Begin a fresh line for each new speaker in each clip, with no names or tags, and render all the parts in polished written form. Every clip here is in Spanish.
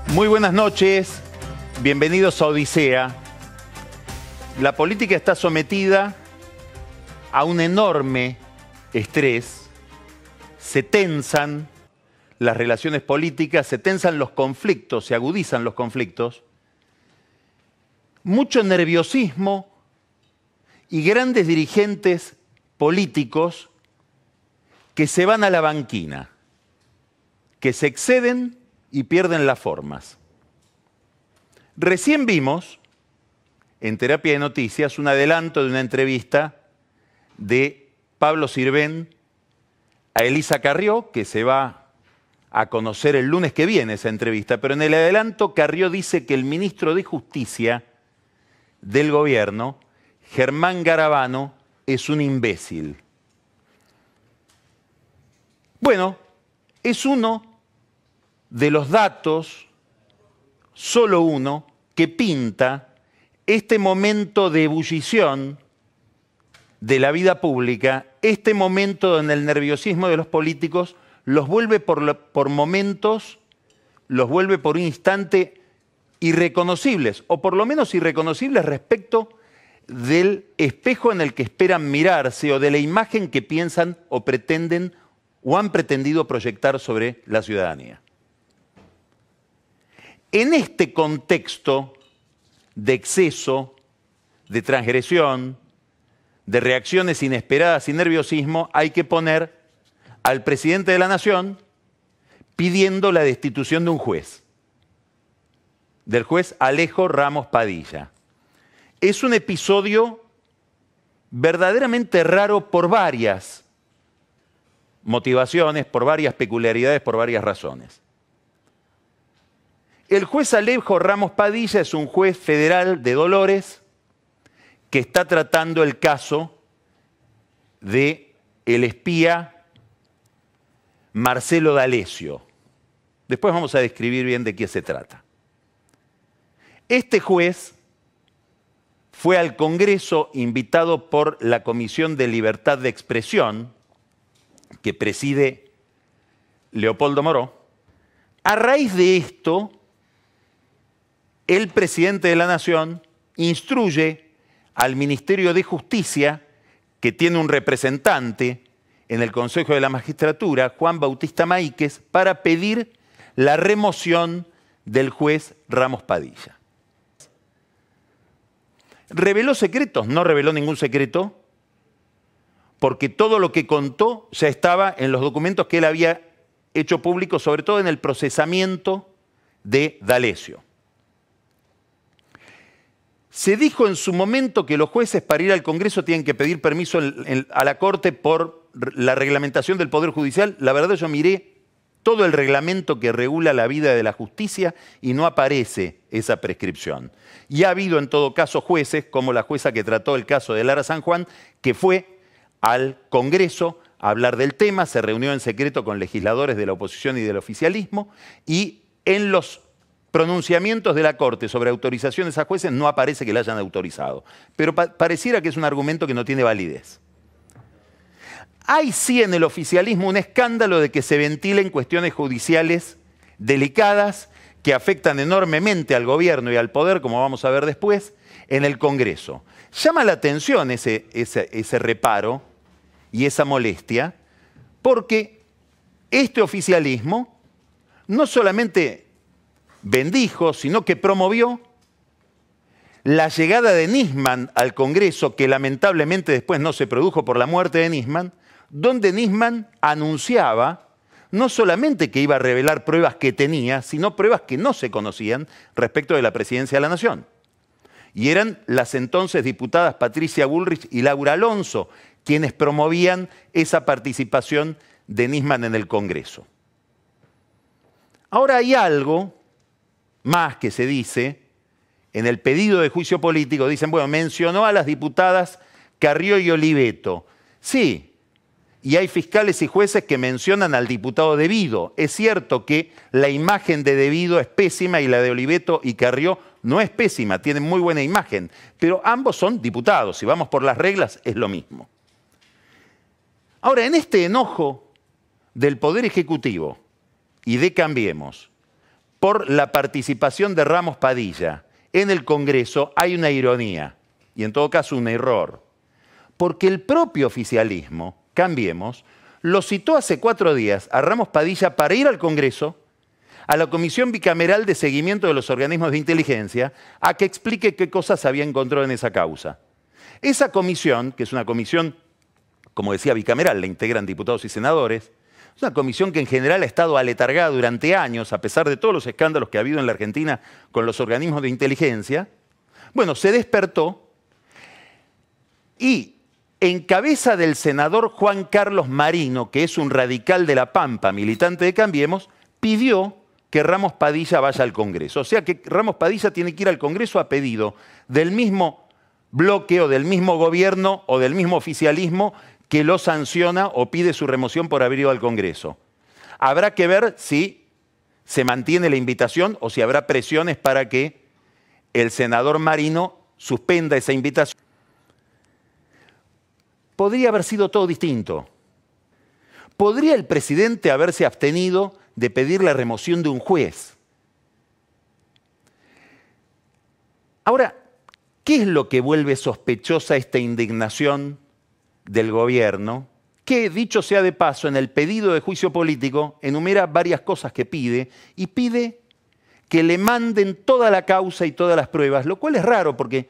Muy buenas noches, bienvenidos a Odisea. La política está sometida a un enorme estrés, se tensan las relaciones políticas, se tensan los conflictos, se agudizan los conflictos, mucho nerviosismo y grandes dirigentes políticos que se van a la banquina, que se exceden y pierden las formas. Recién vimos, en Terapia de Noticias, un adelanto de una entrevista de Pablo Sirvent a Elisa Carrió, que se va a conocer el lunes que viene esa entrevista, pero en el adelanto Carrió dice que el ministro de Justicia del gobierno, Germán Garabano, es un imbécil. Bueno, es uno de los datos, solo uno, que pinta este momento de ebullición de la vida pública, este momento donde el nerviosismo de los políticos los vuelve por momentos, los vuelve por un instante irreconocibles, o por lo menos irreconocibles respecto del espejo en el que esperan mirarse o de la imagen que piensan o pretenden o han pretendido proyectar sobre la ciudadanía. En este contexto de exceso, de transgresión, de reacciones inesperadas y nerviosismo, hay que poner al presidente de la Nación pidiendo la destitución de un juez, del juez Alejo Ramos Padilla. Es un episodio verdaderamente raro por varias motivaciones, por varias peculiaridades, por varias razones. El juez Alejo Ramos Padilla es un juez federal de Dolores que está tratando el caso del espía Marcelo D'Alessio. Después vamos a describir bien de qué se trata. Este juez fue al Congreso invitado por la Comisión de Libertad de Expresión, que preside Leopoldo Moró. A raíz de esto, el presidente de la Nación instruye al Ministerio de Justicia, que tiene un representante en el Consejo de la Magistratura, Juan Bautista Maíquez, para pedir la remoción del juez Ramos Padilla. ¿Reveló secretos? No reveló ningún secreto, porque todo lo que contó ya estaba en los documentos que él había hecho públicos, sobre todo en el procesamiento de D'Alessio. Se dijo en su momento que los jueces para ir al Congreso tienen que pedir permiso a la Corte por la reglamentación del Poder Judicial. La verdad, yo miré todo el reglamento que regula la vida de la justicia y no aparece esa prescripción. Y ha habido en todo caso jueces, como la jueza que trató el caso de Lara San Juan, que fue al Congreso a hablar del tema, se reunió en secreto con legisladores de la oposición y del oficialismo, y en los pronunciamientos de la Corte sobre autorizaciones a jueces no aparece que la hayan autorizado. Pero pareciera que es un argumento que no tiene validez. Hay sí en el oficialismo un escándalo de que se ventilen cuestiones judiciales delicadas que afectan enormemente al gobierno y al poder, como vamos a ver después, en el Congreso. Llama la atención ese reparo y esa molestia, porque este oficialismo no solamente bendijo, sino que promovió la llegada de Nisman al Congreso, que lamentablemente después no se produjo por la muerte de Nisman, donde Nisman anunciaba no solamente que iba a revelar pruebas que tenía, sino pruebas que no se conocían respecto de la presidencia de la Nación. Y eran las entonces diputadas Patricia Bullrich y Laura Alonso quienes promovían esa participación de Nisman en el Congreso. Ahora hay algo más que se dice en el pedido de juicio político. Dicen, bueno, mencionó a las diputadas Carrió y Oliveto. Sí, y hay fiscales y jueces que mencionan al diputado De Vido. Es cierto que la imagen de De Vido es pésima y la de Oliveto y Carrió no es pésima, tienen muy buena imagen, pero ambos son diputados. Si vamos por las reglas, es lo mismo. Ahora, en este enojo del Poder Ejecutivo y de Cambiemos por la participación de Ramos Padilla en el Congreso, hay una ironía, y en todo caso un error. Porque el propio oficialismo, Cambiemos, lo citó hace 4 días a Ramos Padilla para ir al Congreso, a la Comisión Bicameral de Seguimiento de los Organismos de Inteligencia, a que explique qué cosas había encontrado en esa causa. Esa comisión, que es una comisión, como decía, bicameral, la integran diputados y senadores, es una comisión que en general ha estado aletargada durante años, a pesar de todos los escándalos que ha habido en la Argentina con los organismos de inteligencia. Bueno, se despertó y, en cabeza del senador Juan Carlos Marino, que es un radical de La Pampa, militante de Cambiemos, pidió que Ramos Padilla vaya al Congreso. O sea que Ramos Padilla tiene que ir al Congreso a pedido del mismo bloque o del mismo gobierno o del mismo oficialismo que lo sanciona o pide su remoción por haber ido al Congreso. Habrá que ver si se mantiene la invitación o si habrá presiones para que el senador Marino suspenda esa invitación. Podría haber sido todo distinto. ¿Podría el presidente haberse abstenido de pedir la remoción de un juez? Ahora, ¿qué es lo que vuelve sospechosa esta indignación del gobierno? Que, dicho sea de paso, en el pedido de juicio político enumera varias cosas que pide y pide que le manden toda la causa y todas las pruebas, lo cual es raro porque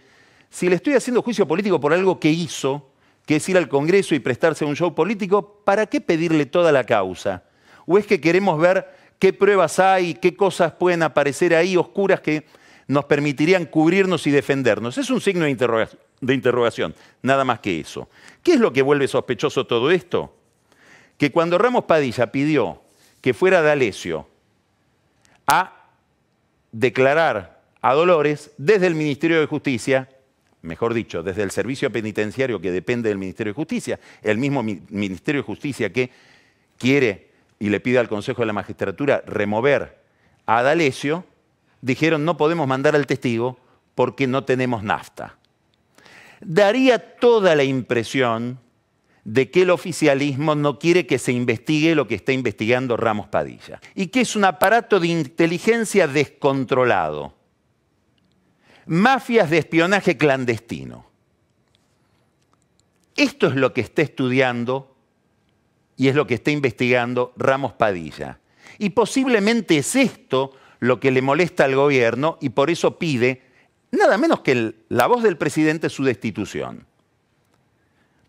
si le estoy haciendo juicio político por algo que hizo, que es ir al Congreso y prestarse a un show político, ¿para qué pedirle toda la causa? ¿O es que queremos ver qué pruebas hay, qué cosas pueden aparecer ahí oscuras que nos permitirían cubrirnos y defendernos? Es un signo de interrogación, nada más que eso. ¿Qué es lo que vuelve sospechoso todo esto? Que cuando Ramos Padilla pidió que fuera D'Alessio a declarar a Dolores desde el Ministerio de Justicia, mejor dicho, desde el servicio penitenciario que depende del Ministerio de Justicia, el mismo Ministerio de Justicia que quiere y le pide al Consejo de la Magistratura remover a D'Alessio, dijeron no podemos mandar al testigo porque no tenemos nafta. Daría toda la impresión de que el oficialismo no quiere que se investigue lo que está investigando Ramos Padilla y que es un aparato de inteligencia descontrolado. Mafias de espionaje clandestino. Esto es lo que está estudiando y es lo que está investigando Ramos Padilla. Y posiblemente es esto lo que le molesta al gobierno y por eso pide nada menos que la voz del presidente su destitución.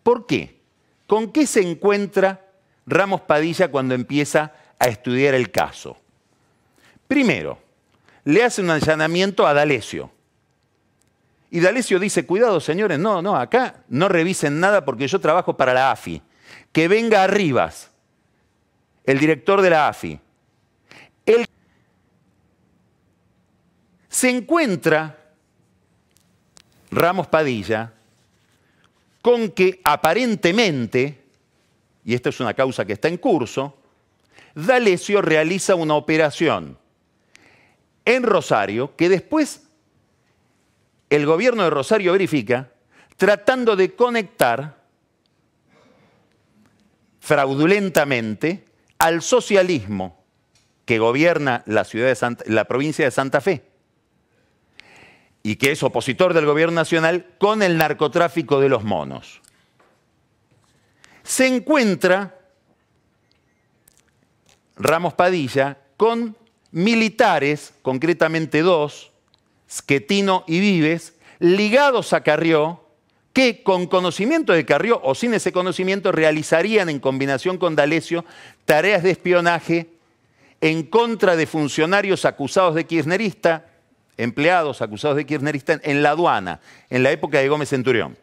¿Por qué? ¿Con qué se encuentra Ramos Padilla cuando empieza a estudiar el caso? Primero, le hace un allanamiento a D'Alessio. Y D'Alessio dice, cuidado señores, no, acá no revisen nada porque yo trabajo para la AFI. Que venga Arribas, el director de la AFI. Él se encuentra Ramos Padilla con que aparentemente, y esta es una causa que está en curso, D'Alessio realiza una operación en Rosario que después el gobierno de Rosario verifica, tratando de conectar fraudulentamente al socialismo que gobierna la provincia de Santa Fe y que es opositor del gobierno nacional con el narcotráfico de los monos. Se encuentra Ramos Padilla con militares, concretamente 2, Schettino y Vives, ligados a Carrió, que con conocimiento de Carrió o sin ese conocimiento realizarían en combinación con D'Alessio tareas de espionaje en contra de funcionarios acusados de kirchnerista, empleados acusados de kirchnerista en la aduana, en la época de Gómez Centurión.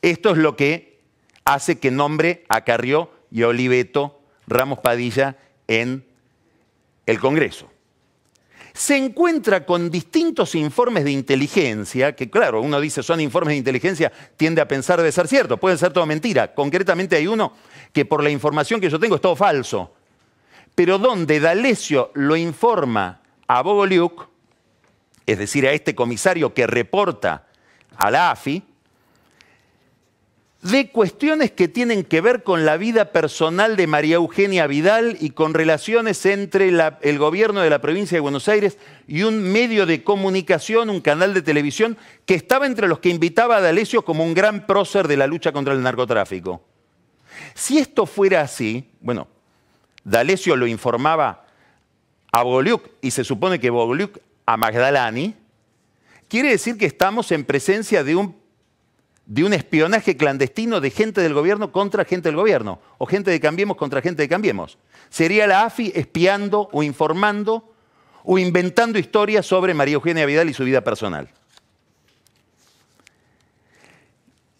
Esto es lo que hace que nombre a Carrió y a Oliveto Ramos Padilla en el Congreso. Se encuentra con distintos informes de inteligencia, que claro, uno dice son informes de inteligencia, tiende a pensar debe ser cierto, puede ser todo mentira. Concretamente hay uno que por la información que yo tengo es todo falso, pero donde D'Alessio lo informa a Bogoliuk, es decir, a este comisario que reporta a la AFI, de cuestiones que tienen que ver con la vida personal de María Eugenia Vidal y con relaciones entre el gobierno de la provincia de Buenos Aires y un medio de comunicación, un canal de televisión, que estaba entre los que invitaba a D'Alessio como un gran prócer de la lucha contra el narcotráfico. Si esto fuera así, bueno, D'Alessio lo informaba a Bogliuc y se supone que Bogliuc a Magdalani, quiere decir que estamos en presencia de un espionaje clandestino de gente del gobierno contra gente del gobierno, o gente de Cambiemos contra gente de Cambiemos. Sería la AFI espiando o informando o inventando historias sobre María Eugenia Vidal y su vida personal.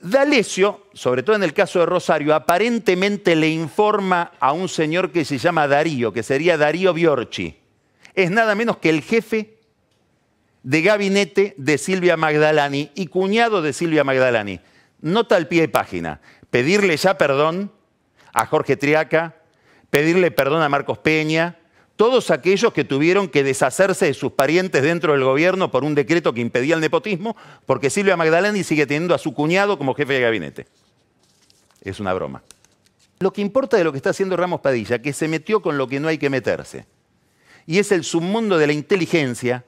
D'Alessio, sobre todo en el caso de Rosario, aparentemente le informa a un señor que se llama Darío, que sería Darío Biorci. Es nada menos que el jefe de gabinete de Silvia Magdalani y cuñado de Silvia Magdalani. Nota al pie de página. Pedirle ya perdón a Jorge Triaca, pedirle perdón a Marcos Peña, todos aquellos que tuvieron que deshacerse de sus parientes dentro del gobierno por un decreto que impedía el nepotismo, porque Silvia Magdalani sigue teniendo a su cuñado como jefe de gabinete. Es una broma. Lo que importa de lo que está haciendo Ramos Padilla, que se metió con lo que no hay que meterse, y es el submundo de la inteligencia,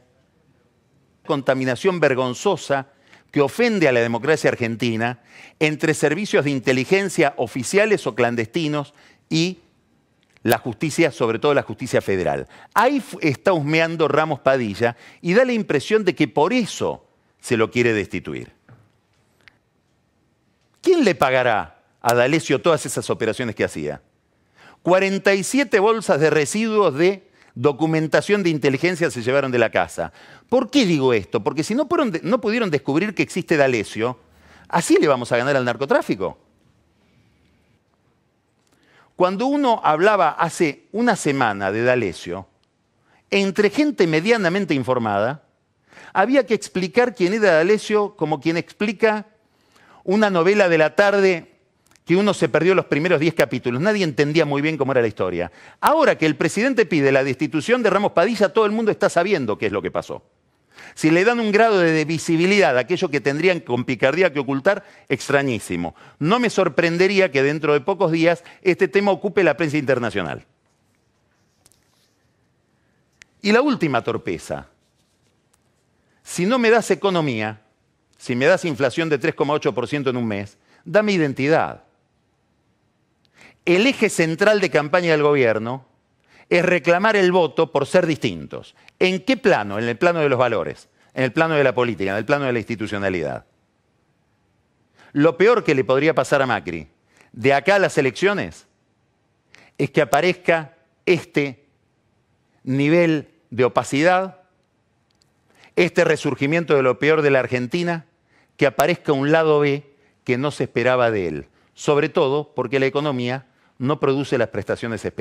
contaminación vergonzosa que ofende a la democracia argentina entre servicios de inteligencia oficiales o clandestinos y la justicia, sobre todo la justicia federal. Ahí está husmeando Ramos Padilla y da la impresión de que por eso se lo quiere destituir. ¿Quién le pagará a D'Alessio todas esas operaciones que hacía? 47 bolsas de residuos de documentación de inteligencia se llevaron de la casa. ¿Por qué digo esto? Porque si no pudieron descubrir que existe D'Alessio, así le vamos a ganar al narcotráfico. Cuando uno hablaba hace una semana de D'Alessio, entre gente medianamente informada, había que explicar quién era D'Alessio como quien explica una novela de la tarde que uno se perdió los primeros 10 capítulos. Nadie entendía muy bien cómo era la historia. Ahora que el presidente pide la destitución de Ramos Padilla, todo el mundo está sabiendo qué es lo que pasó. Si le dan un grado de visibilidad a aquello que tendrían con picardía que ocultar, extrañísimo. No me sorprendería que dentro de pocos días este tema ocupe la prensa internacional. Y la última torpeza. Si no me das economía, si me das inflación de 3,8% en un mes, dame identidad. El eje central de campaña del gobierno es reclamar el voto por ser distintos. ¿En qué plano? En el plano de los valores, en el plano de la política, en el plano de la institucionalidad. Lo peor que le podría pasar a Macri de acá a las elecciones es que aparezca este nivel de opacidad, este resurgimiento de lo peor de la Argentina, que aparezca un lado B que no se esperaba de él. Sobre todo porque la economía no produce las prestaciones esperadas.